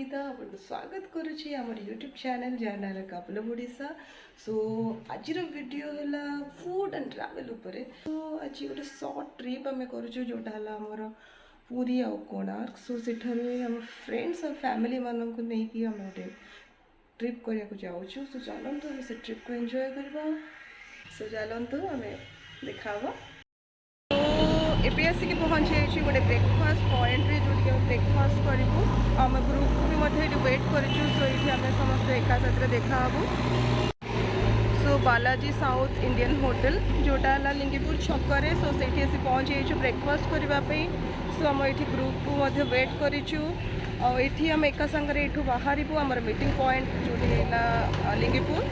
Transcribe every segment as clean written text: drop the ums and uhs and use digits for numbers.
संगीता आपण स्वागत करुची आमर यूट्यूब चैनल जहाँ ना कपल ओडिशा। सो आज वीडियो है फूड एंड ट्रैवल उपरे। तो आज गोटे शॉर्ट ट्रिप आम करुचु जोटा आमर पुरी आ कोणार्क। सो सेठारे आम फ्रेंड्स और फैमिली मानक नहीं आम गोटे ट्रिप करने जाऊँ। सो चलतु आम से ट्रिप को एंजॉय करवा। सो चलतु आम देखा एबी आसिक पहुँची गोटे ब्रेकफास्ट पॉइंट रे जो ब्रेकफास्ट करूँ आम ग्रुप को भी वेट करूँ। सो ये आम समस्त एका साथ देखा। सो बालाजी साउथ इंडियन होटल जोटा लिंगीपुर छकरे। सो से पहुँची ब्रेकफास्ट करने। सो आम ये ग्रुप को वेट करूँ। ये आम एका सांगे ये बाहर आमर मीटिंग पॉइंट जो लिंगीपुर।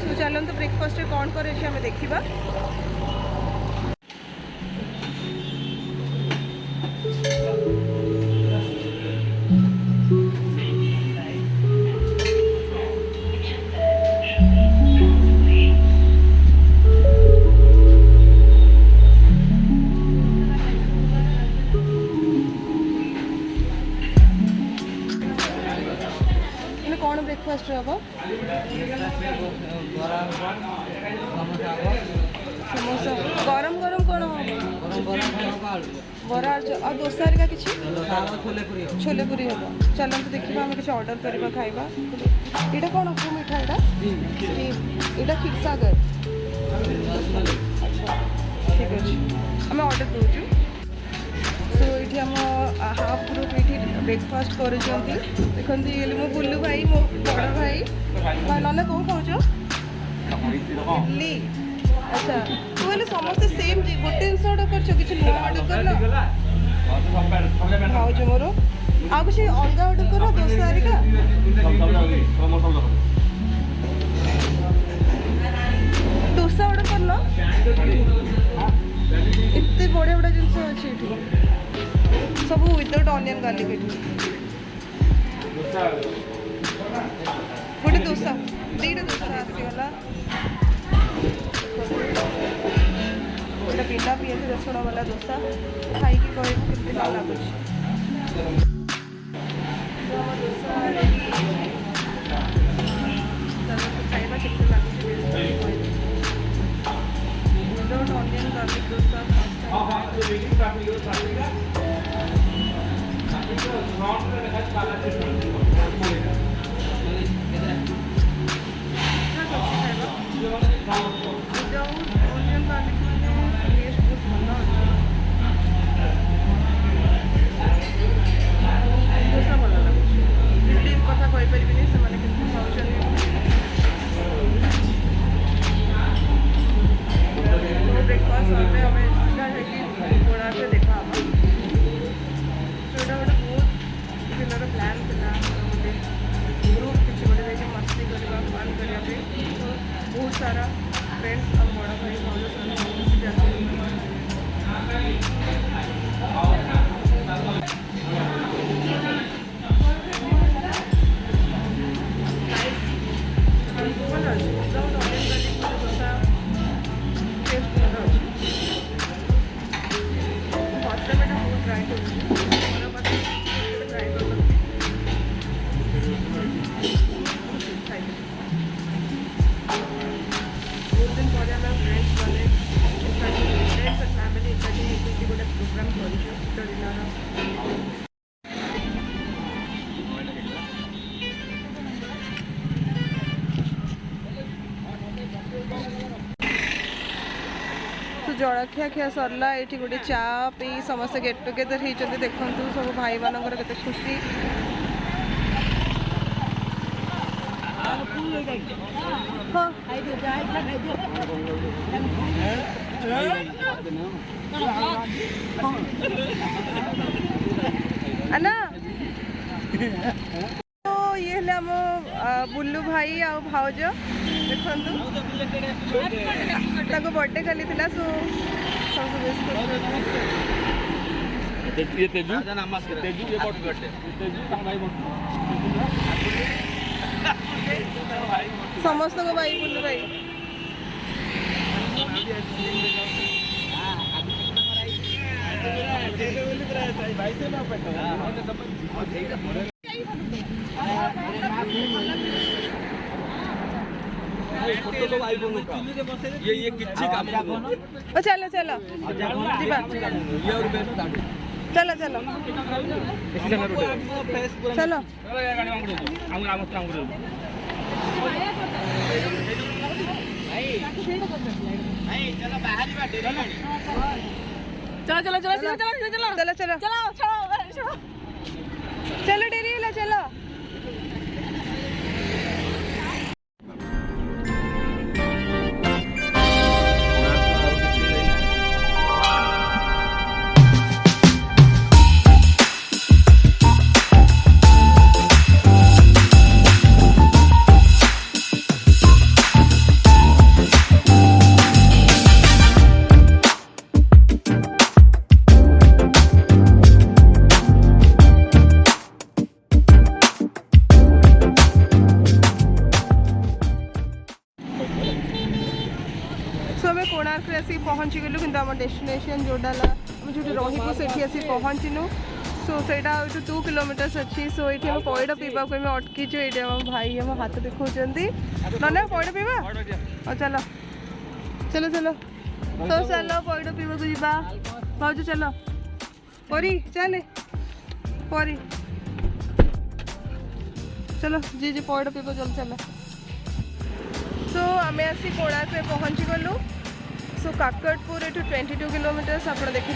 सो चलते ब्रेकफास्ट कौन करे आम देखा। कौन ब्रेकफास्ट हम समोसा गरम गरम कौन बरा आ दोसा का कि छोले पूरी हम। चलते देखा आम किसी ऑर्डर करवा खाइबा। यहाँ कौन को मिठा यहाँ खीर सागर। अच्छा ठीक अच्छे आम ऑर्डर दूचु। सो ये आम हाफ ग्रुप ये ब्रेकफास्ट कर देखते ये मो बुल्लू भाई मो बड़ भाई ना कौन खाऊ इडली। अच्छा तू हेल्ले समस्ते सेम गोटे जिन ऑर्डर कर ऑर्डर कर भाज मोर आ किसी अलग ऑर्डर कर दोसा हरिका दोसा ऑर्डर कर लो। इतने बढ़िया बढ़िया जिन अच्छे सब विदाउट ऑनियन गार्लिक गोटे दोसा दीटा दोसा आसीगला। गोटे बिना पियाज रसुण वाला दोसा खाई कह के लगुच। खाଇବା କେତେ ଲାଗୁଛି विदाउट ऑनियन गार्लिक दोसा। बहुत सारा फ्रेंड्स और बड़ा भाई जलखिया खिया सरला। ये गोटे चा पी समस्त गेट टुगेदर होती देखु सब भाई मानकर केते खुशी। आना तो ये आम बुल्लू भाई आ भाउज देखु बर्थडे खाली थी। सो समस्त को भाई बुल्लू भाई ये किच्छी काम चलो चलो चलो चलो चलो चलो चलो चलो चलो चलो चलो चलो डेरी है चलो कोणार्क आसी पहुँची गलु कि डेस्टिनेशन जोटा जो रही से पहुँचनु सो से 2 किलोमीटर्स अच्छी सो ये पैड पीवा को अटकीचु ये भाई हम हाथ देखा ना पैड पीवा चलो चलो चलो तो चलो पैड पीवा को जा भाज चलो परी चले परी चलो जी जी पैड पीवा चल चलो सो आम आसी कोणार्क पहुँची गलु सो काकटपुर एठू 22 किलोमीटर्स आप देखिए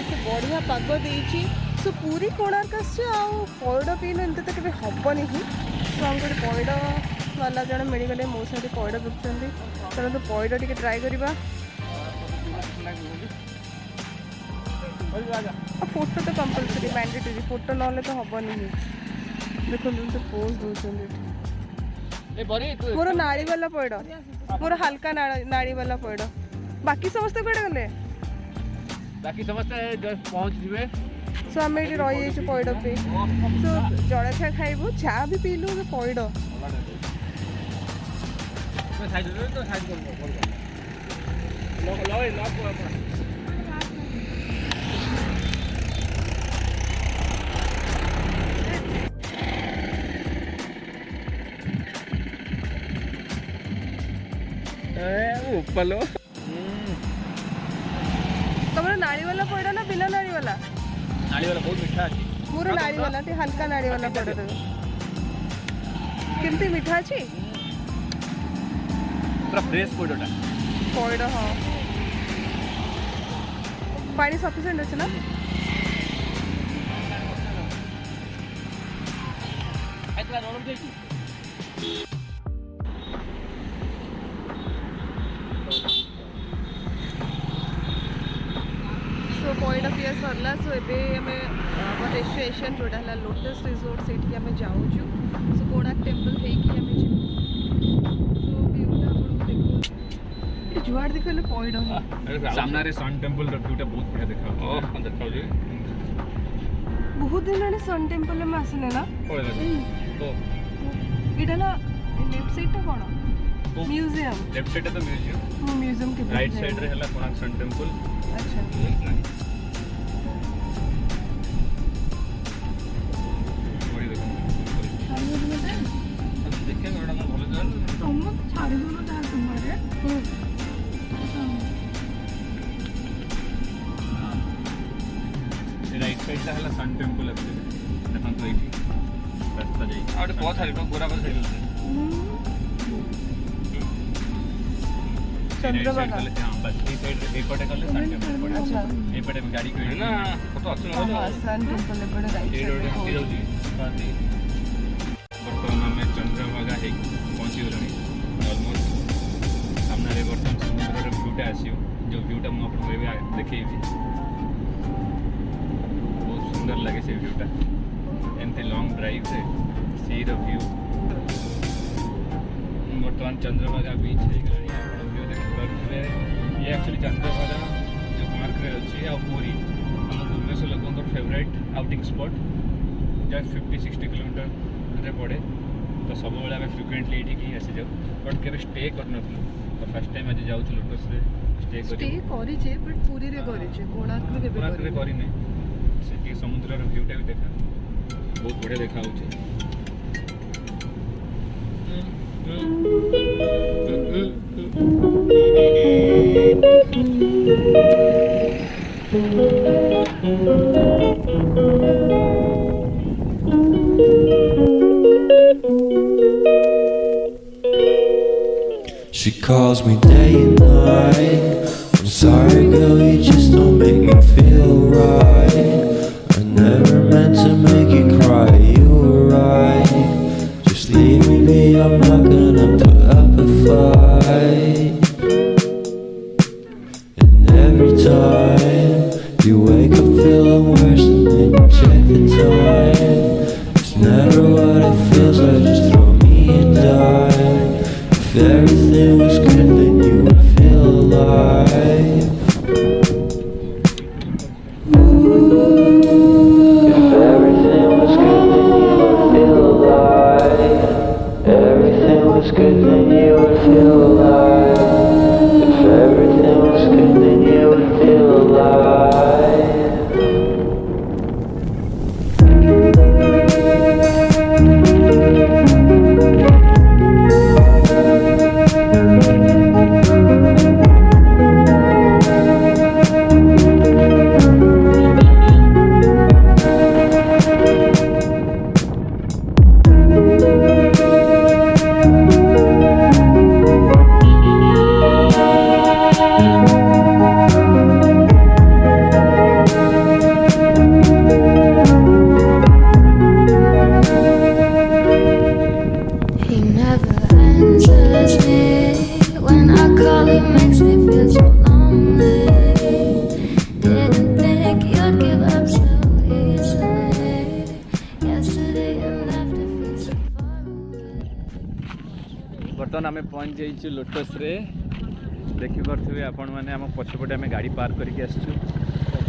के बढ़िया पाग देती सो पूरी कोणार्क पैड पीने एमती तो कभी हेनी सो हम गोटे पैड वाला जन मिलगले मो साथ पैड बिकुंट चलो तो पैड टी ट्राए करवा फोटो तो कंपलसरी मैंडेटरी फोटो ना तो हेनी देखो तो पोज दौरान मोर नाड़ी वाला पैड मोर हल्का नाड़ी वाला पैड बाकी समस्त कड़े गले बाकी समस्त पहुँच जबे सो आम ये रही पैड पे सो जलखिया खाइबू चा भी पीलु पैड उपलो तुम्हारा नाड़ी वाला पैड ना बिना नाड़ी वाला बहुत मीठा अच्छी मोर नाड़ी वाला टे हल्का नाड़ी वाला पैड केमती मीठा अच्छी पूरा फ्रेश पैडटा पैड हाँ पानी सफिशिएंट अच्छे ना सो पैड पिया सरला सो एम डेस्टिनेशन जोटा है लोटस रिजोर्ट से आम जाऊँ सो कोणार्क टेम्पल सो व्यूटा आपको जुआड़ देखे पैड सामने रे सन टेम्पल रो व्यूटा बहुत बढ़िया देखा बहुत दिन आने सन टेम्पल में आसने ना इटा ना लेफ्ट साइड टा कोन म्यूजियम लेफ्ट साइड तो म्यूजियम के राइट साइड रे हला कोणार्क सन टेम्पल अच्छा राइट साइड ता हला सन टेम्पल अछि देखन तो एठी रास्ता जाई आडे बहुत सारे लोग गोरा पर साइड चंद्रभागा हां बस ई साइड एपटे कले सन टेम्पल पड़े अच्छा एपटे में गाड़ी कोई ना तो अच्छो न हो सन टेम्पल एपटे राइट साइड हो जाउजी साथी वर्तमान में चंद्रभागा है पहुंची गलनी ऑलमोस्ट सामने रे वर्तमान समुद्र रे व्यूटा आसीयो जो व्यूटा हम आपको देखैबी बहुत सुंदर लगे से व्यूटा एमती लॉन्ग ड्राइव से सी द व्यू वर्तमान चंद्रभागा बीच है व्यू देखिए ये एक्चुअली चंद्रभागा जो कोणार्क रे अछि आ पूरी हम भुवनेश्वर लोगों favourite outing spot just 50-60 kilometre रे पड़े तो सब बेला आम फ्रिक्वेंटली ये आसी जाऊ बट केवे स्टे कर तो फर्स्ट टाइम आज जाऊँ लोटस रे स्टे करिचे बट पूरी रे करिचे कोणार्क रे कोणार्क रे करी नै से समुद्र रो व्यूटा भी देखा बहुत बढ़िया देखा होचे She calls me day and night. I'm sorry, girl, you just don't make me feel right. I never meant to make you cry, you were right. Just leave me be, I'm not gonna put up a fight. And every time you wake up feeling worse, and then you check the time. It's never what it feels like, just throw me a dime. If everything was good, then you would feel alive. If everything was good, then you would feel alive. Everything was good, then you would feel alive. If everything was good, then you would feel alive. He never answers me. When I call, it makes me feel so lonely. Didn't think you'd give up so easily. Yesterday you left, it feels so far away. बर्तमान आम पहुँच जाइए lotus रे देखिपे आपण मैंने आम पछपटे आम गाड़ी पार्क करके आसचु तो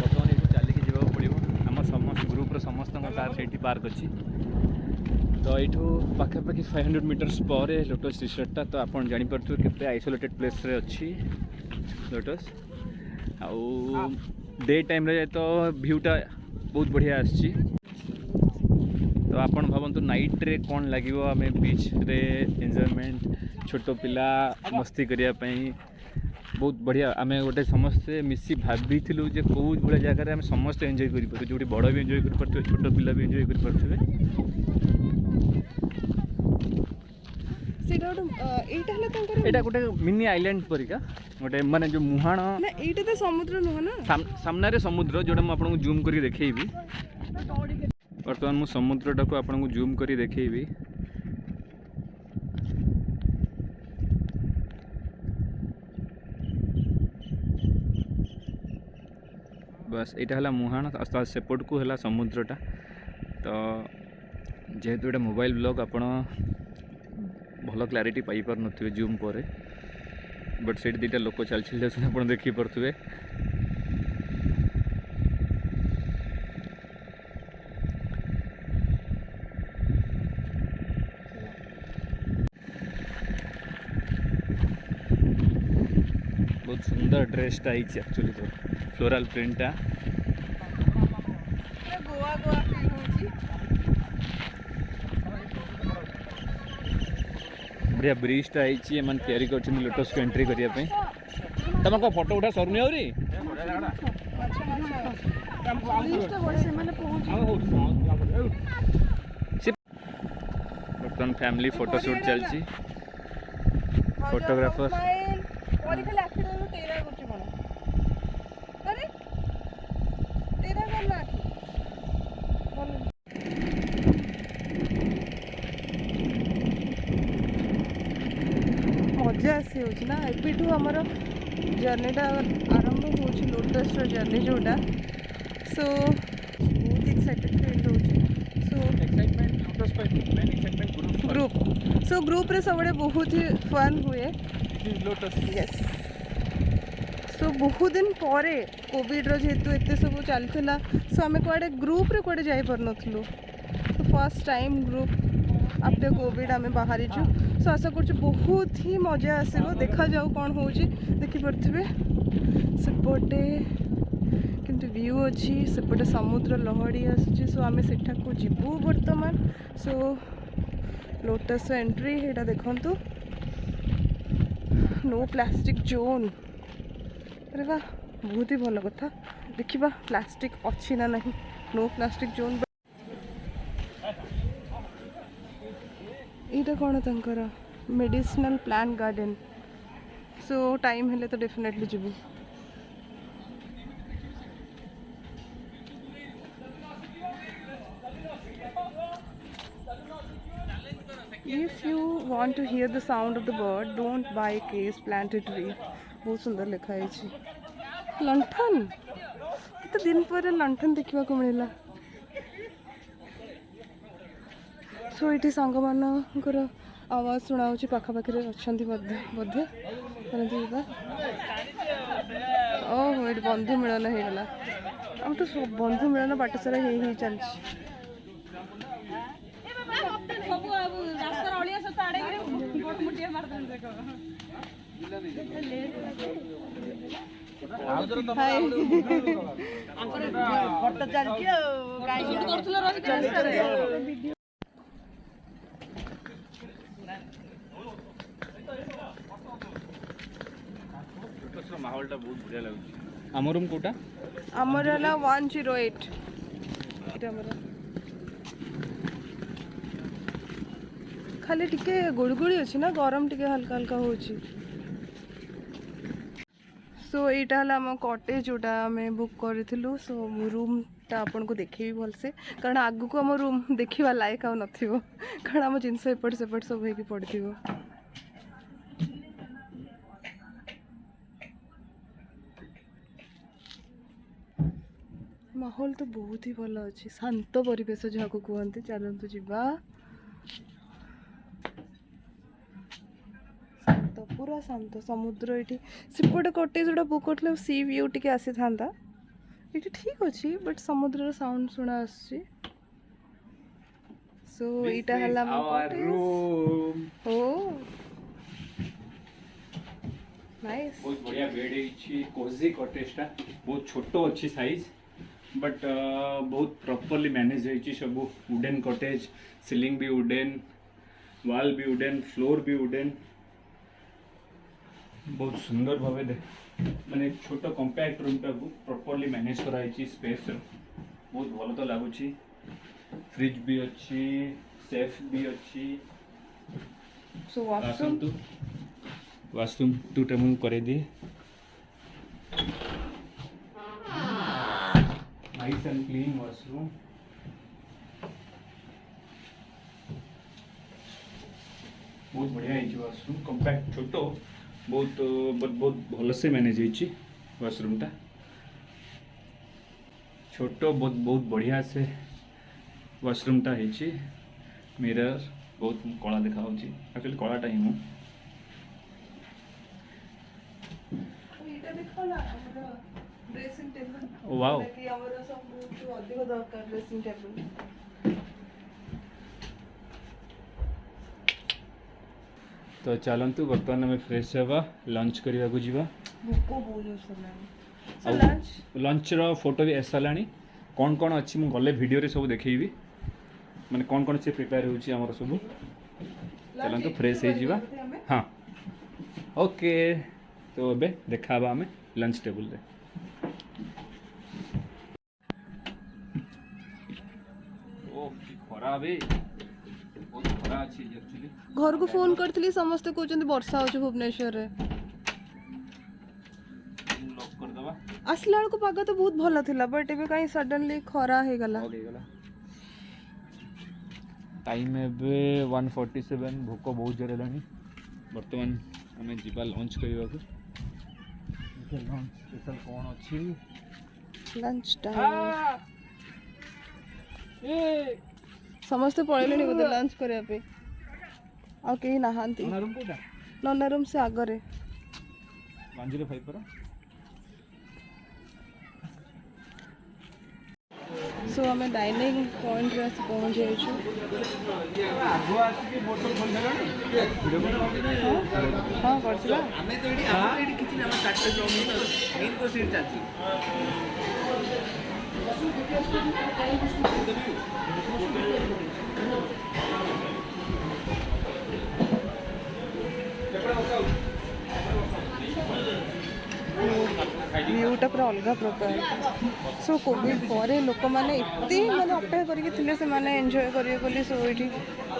बर्तमान ये चलिकी जावाक पड़ो आम समस्त ग्रुप्र समस्त कार से पार्क अच्छी तो यू पाखापाखि 500 मीटर्स पर लोटस रिसोर्टा तो आप जापर के आइसोलेटेड प्लेस रे अच्छी लोटस आउ डे टाइम रे तो व्यूटा बहुत बढ़िया आसची तो आपण भावतु नाइट रे कौन लगे आम बीच रे एंजॉयमेंट छोट पिला मस्ती करने बहुत बढ़िया आम गोटे समस्ते मिसी भाभी जे कौ भाई जगह आम समस्त एंजॉय कर जो बड़ भी एंजॉय कर छोट पिला भी एंजॉय कर एटा गोटे मिनी आइलैंड परिका गोटे माने जो मुहाण ना एटा तो समुद्र नुह ना सामना रे समुद्र जोटा मैं आपको जूम करी देखैबी बर्तमान मु समुद्रटा को आपको जूम करी देखैबी बस यहाँ है मुहाण सेपट को है समुद्रटा तो जेहेतु ये मोबाइल ब्लॉग आप भल क्लारिटी पाई पार नथिबे जूम पर बट से दुटा लोक चल चल आप देखी पारे बहुत सुंदर ड्रेसटा एक्चुअली तो फ्लोराल प्रिंटा गोवा गोवा फील होची बढ़िया ब्रिजटा आई एम तैयारी कर लोटस को एंट्री करने तुम क्या फोटो उठा सरुनी आहरी बर्तमान फैमिली फोटोशूट चलती फोटोग्राफर मजा आसी हो ना एबिठू आमर जर्नीटा आरंभ हो लोटस जर्नी जोटा सो बहुत एक्साइटेड फील हो ग्रुप रे सब बहुत ही फन हुए लोटस यस सो बहुत दिन पर कोविड जेहेतु एत सब चलता सो आम कड़े ग्रुप रे कड़े जापर नु तो first time group after Covid आम बाहरी सो आशा कर बहुत ही मजा आसो देखा जाऊ कौन हो देखिपे सेपटे किंतु व्यू अच्छी सेपटे समुद्र लहड़ी आसूँ सो आम सेठा को जीवु बर्तमान सो लोटस एंट्री यहाँ देखु नो प्लास्टिक जोन अरे वाह बहुत ही भल कथा देखा प्लास्टिक अच्छी ना नहीं नो प्लास्टिक जोन यहाँ कौन तंकर मेडिसिनल प्लांट गार्डन सो टाइम हेले तो डेफिनेटली जीवु If you want to hear the sound of the bird, don't buy a case, plant a tree. बहुत सुंदर लिखा है जी लंठन तो दिन पर लंठन देखा को मिला सो ये सांग मानकर आवाज शुणा पाखापाखि अच्छा बोधे ओहो ये बंधु मिलन होगा आम तो बंधु मिलन बाट सारा ही चलती माहौलटा बहुत बढ़िया लगुच आम रूम कोटा आमर है 108 खाली टिके गुड़गुड़ी अच्छी ना गरम टिके हल्का हल्का होची सो यहाँ है आम कटेज जोटा आम बुक करूँ सो रूमटा आपन को देखेबी भलसे कारण आगु को आम रूम देखा लायक आ नथिबो कारण आम जिनस एपट सेपट सब होगी पड़ो माहौल तो बहुत ही भल अच्छी शांत परिवेश जहाँ को कहते चलतु जावा शांत पूरा शांत समुद्र ये सेपटे कटे जोटा बुक कर सी व्यू टी आसी था ये ठीक अच्छे बट समुद्र साउंड शुणा आसो यहाँ नाइस बहुत बढ़िया बेड है कोजी कटेजटा बहुत छोट अच्छी साइज बट बहुत प्रॉपर्ली मैनेज है सब वुडन कटेज सीलिंग भी वुडन वाल भी वुडन फ्लोर भी वुडन बहुत सुंदर भाव माने छोट कंपैक्ट रूम टा प्रॉपर्ली मैनेज कराई स्पेस बहुत भल तो लगुच फ्रिज भी अच्छी सेफ भी अच्छी सो वाशरूम टूटा मुझे कर दिए नाइस एंड क्लीन वॉशरूम बहुत बढ़िया है वॉशरूम कंपैक्ट छोटो बहुत बहुत भल से मैनेज है वॉशरूम टा छोटो बहुत बहुत बढ़िया से वॉशरूम टा है मिरर बहुत कला देखा एक्चुअली कलाटा ही मु ड्रेसिंग टेबल वाओ कि हमर सब बहुत अधिक दरकार ड्रेसिंग टेबल तो चलतु बर्तमान आम फ्रेश हवा लंच करने को जीवा भोक बहुत सो लंच लंचर फोटो भी आस सारा कौन कौन अच्छी मुझे गले वीडियो सब देखी माने कौन कौन से प्रिपेयर होमर सब चलतु फ्रेश हो हाँ ओके तो ए देखा आम लंच टेबल रे खरा बे बहुत खरा अच्छी एक्चुअली घर को फोन करती समस्ते कहते वर्षा हो भुवनेश्वर लॉक कर दबा आसला को पाग तो बहुत भल था बट ए कहीं सडनली खरा हो गला टाइम एबे 1:47 भोक बहुत जोर है बर्तमान आम जीवा लंच करने को लंच स्पेशल कौन अच्छी लंच टाइम समस्ते पड़े बोलते लंच करने आ कहीं नहांती नन्ना रूम से आगरे 105 पर सो आम डाइनिंग पॉइंट रे पहुँच जाइए हाँ व्यू जोटा पूरा अलग प्रकार सो कोविड पर लोक मैंने एते माने अपेक्षा करके थिले से माने एंजॉय करिए बोली सो एठी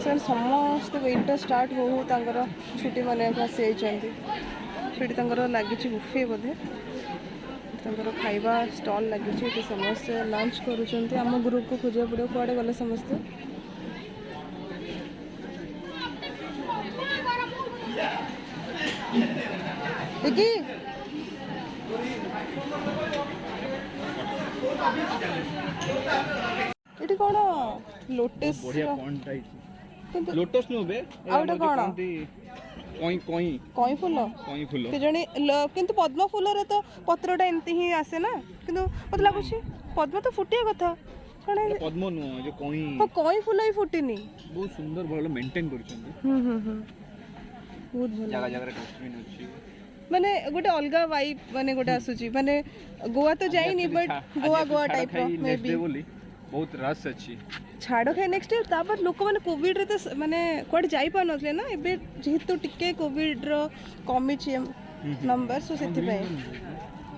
से समस्त विंटर स्टार्ट हो तांकर छुट्टी माने आसी आइचंती सेठी तांकर लागिछि बुफे बोधे तांकर खाइबा स्टॉल लागिछि एठी समस्त लंच करूचंती हम ग्रुप को खोजिया पड़ो कुआडे गले समस्त देखी एटी कोन लोटस बढ़िया पॉइंट आई किंतु लोटस नु बे आउटा कोन कोई कोई कोई फूल कोई फूल के जणी किंतु पद्म फूल रे तो पत्रटा एमती ही आसे ना किंतु मत लागुछि पद्म तो फुटिया कथा कोन पद्म नु जो कोई कोई फूल ही फुटिनी बहुत सुंदर भलो मेंटेन करछन बहुत भलो जगह जगह डस्टबिन अछि माने गोटे अलगा वाइब माने गोटे आसुची माने गोवा तो जाइनी बट गोवा टाइप रो मे बी बहुत रस अछि छाड़ खाए नेक्स्ट ईयर तापर लोक माने कोविड रे तो माने कोड जाई पा नथले ना एबे जेहेतु टिके कोविड रो कमी छी नंबर सो सेति पे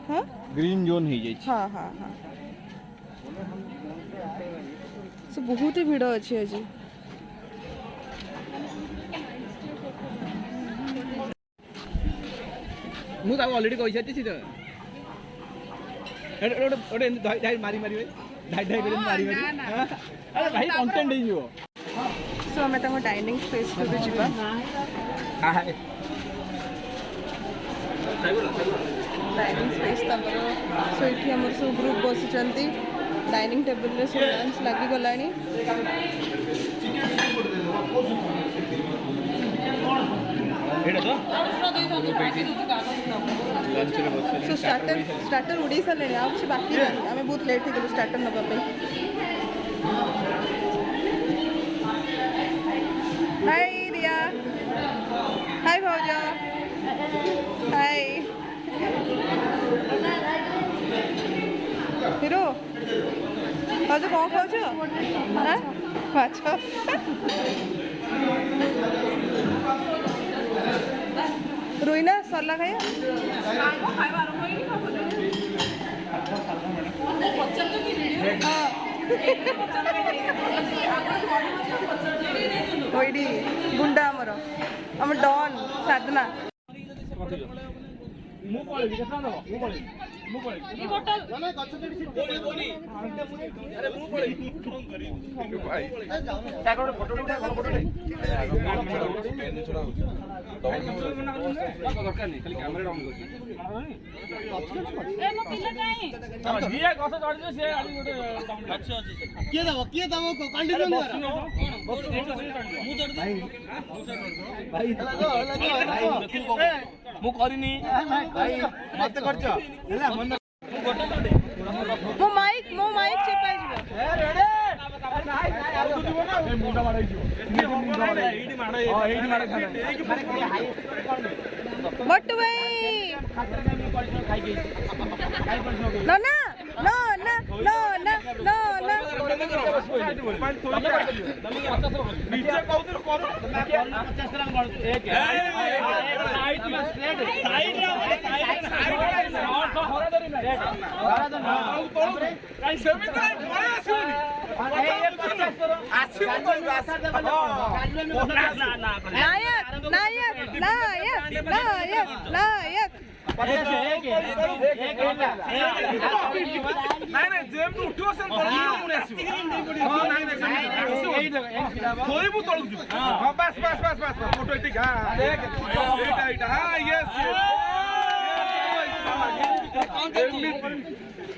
हां ग्रीन जोन ही जाई हां हां हां सो बहुत ही भीड़ अछि আজি मु ता ऑलरेडी कहि छथि त ओडे धाई मारी मारी भाई धाई करे मारी मारी अरे भाई कंटेंट ही जो सो हमें तको डाइनिंग स्पेस को भी जिबा हाय डाइनिंग स्पेस तमरो सो इठी हमर सो ग्रुप बसिचंती डाइनिंग टेबल रे सो लंच लागि गलानी एडा तो लंच रे बस सो स्टार्टर उड़ी साले आ कुछ बाकी नहीं हमें बहुत लेट हो गलो स्टार्टर नबा पे हाय रिया हाय भौजा हाय हिरो भौजा कौन खाओ छो हां अच्छा रोइना सरला खाया खाइबा आरंभ होइनी ओइडी गुंडा हमर हम डॉन साधना मु पळे केतना दबो मु पळे ई बोतल जने गछ तडी बोनी अरे मु पळे फोन करी भाई ताकर फोटो उठा फोटो पेन छोड़ा हो दरकार नहीं खाली कैमरा डाउन कर ए मो पिला काई जिया गछ चढ़ से आली गोटे गछ अछि के दबो कंडीशन मु भाई मु करिनी भाई मत करछ हैला मन मो माइक चेपाई जिवो ए रेडे नाइ नाइ तू जीव ना मुंडा माराई जीव मुंडा माराई एडी मारा एडी मारा खाना बट भाई ना ना ना ना ना ना ना ना नीचे कहू तो कर 50 ग्राम बढ़ एक साइड में स्ट्रेट साइड साइड और हरा दरी में हरा दरी ना काई सेमी तो पळे आसीबो आसीबो तो नायक नायक नायक नायक नायक नहीं नहीं जेम तो उठो सन पड़ी मुने आसीबो हां नहीं नहीं थोड़ी बु तळु जु हां बस बस बस बस फोटो ठीक हां देख एटा हां यस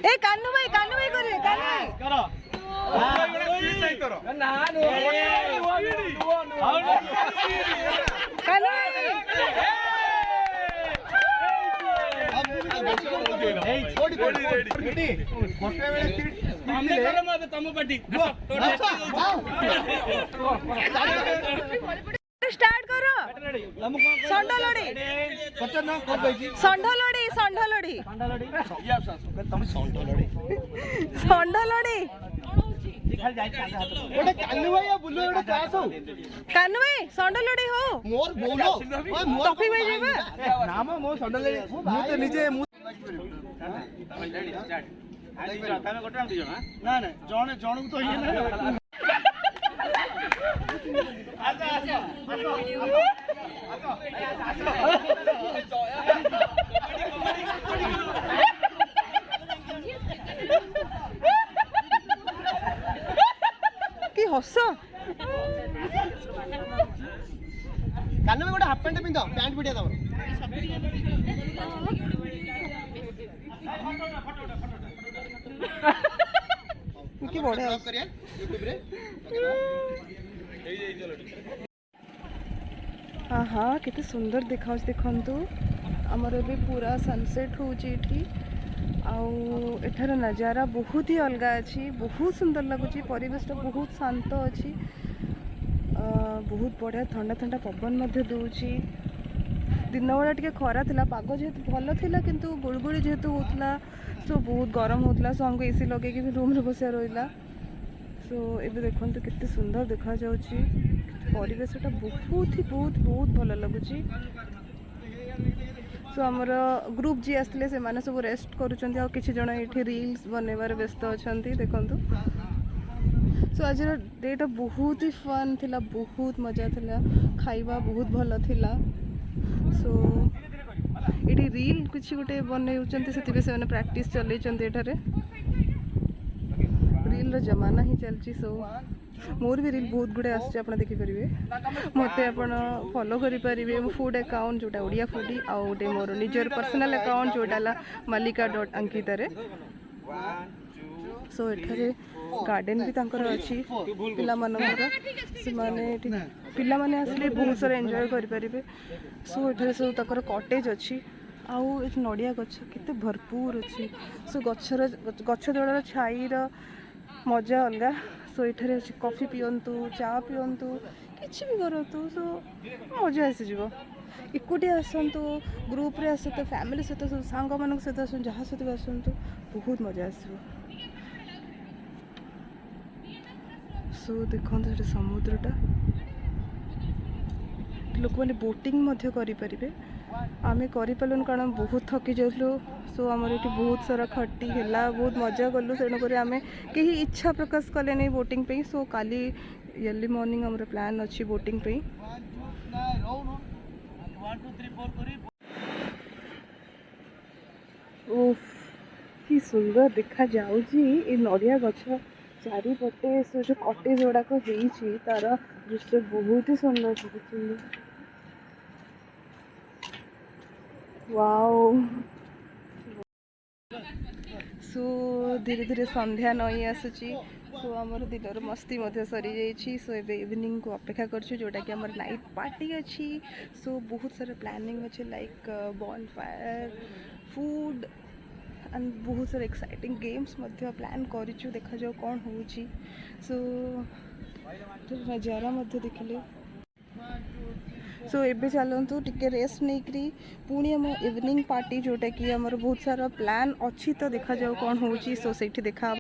ए कान्नू भाई करे कान्नू भाई करो सीट नहीं करो ना नो कान्नू भाई स्टार्ट करो षंढ लोड़ी षंढ लोड़ी षंढ लोड़ी ओटे कान्नू भाई बुल्लू ओटे चास हो कान्नू भाई षंढ लोड़ी हो मोर बोलो ओए मोर टॉपिक भाई जेबा नाम मो षंढ लोड़ी मु तो निजे ନା ନା ଜଣେ ଜଣକୁ ତ ଇଏ ନା କି ହସ କାନ ଗୋଟେ ହାଫ ପ୍ୟାଣ୍ଟ ପିନ୍ଧ ପ୍ୟାଣ୍ଟ ପିଟିଆ ତମର କି ବଢିଆ କରିବା ୟୁଟ୍ୟୁବରେ हाँ केते सुंदर देखा देखु आमर ए पूरा सनसेट होची एठी आउ एठार नजारा बहुत ही अलग अच्छी बहुत सुंदर लगुच परिवेश बहुत शांत अच्छी बहुत बढ़िया ठंडा ठंडा पवन दूची दिन बेला टे खरा थिला पाग जेहेतु भल थिला किंतु गुड़गुड़ी जेहेतु होता सो बहुत गरम होता सो हमको एसी लगे कि रूम रे बसिया रहा सो एबे देखंतु केते सुंदर देखा जाउची परिवेशटा बहुत ही बहुत बहुत भल लगुच सो आमर ग्रुप जी आसते से माने सब रेस्ट करुँच किसी जन ये रील्स बनवार व्यस्त अच्छा देखु सो आज डेटा बहुत ही फन थिला बहुत मजा थिला खाइबा बहुत भल थिला सो ये रील किसी गोटे बनऊँच से प्रैक्टिस चलते रील रो जमाना ही चलची सो मोर भी रील बहुत गुड़े आसचे आप देखिपारे मत आप फॉलो करेंगे मो फूड अकाउंट जोटा ओडिया फूडी आउ गोटे मोर निजर पर्सनल अकाउंट जोटा malika.ankita सो एठारे गार्डन भी तांकर अच्छी पिला मानकर से माने पिला माने आसले बहुत सारा एंजॉय करेंगे सो एठारे सब ताकर कॉटेज अच्छी आउ ये नड़िया गछ केते भरपूर अच्छी सो गछ तलर छाईर मजा अलग सो ये अच्छे कॉफी पियंतु चा पियंतु किसी भी करतु सो मजा आसीज एकुटिया आसतु ग्रुप रे आसतु फैमिली सहित सांग मान सहित आस जहाँ सहित भी आसतु बहुत मजा आसो सो देखो समुद्रटा लोक मैंने बोटिंग करें आम करूँ कारण बहुत थकी जाऊँ सो आमर ये बहुत सारा खटी है बहुत मजा कलु तेणुक आम कहीं इच्छा प्रकाश कले नहीं बोटिंग पे सो काली अर्ली मॉर्निंग आमर प्लान अच्छी बोटिंग पे ओफ कि सुंदर देखा जाऊँगी ये नड़िया गछ चारिपटे से जो कटेज गुड़ाक तार दृश्य बहुत ही सुंदर दिखुची वाओ सो धीरे धीरे संध्या नई आसूची सो आमर दिनर मस्ती सरी जाइए सो एबे इवनिंग को अपेक्षा करछु जोटा कि आमर नाइट पार्टी अच्छी सो बहुत सारा प्लानिंग अच्छे like ball fire food and बहुत सारा एक्साइटिंग गेम्स प्लान करूँ देखा जाओ कौन होची सो नजारा देखिले सो एबे चलतु टिके रेस्ट नहीं करी पुणी आम इवनिंग पार्टी जोटा कि आमर बहुत सारा प्लान अच्छी तो देखा जाओ कौन होची सो सेठी देखा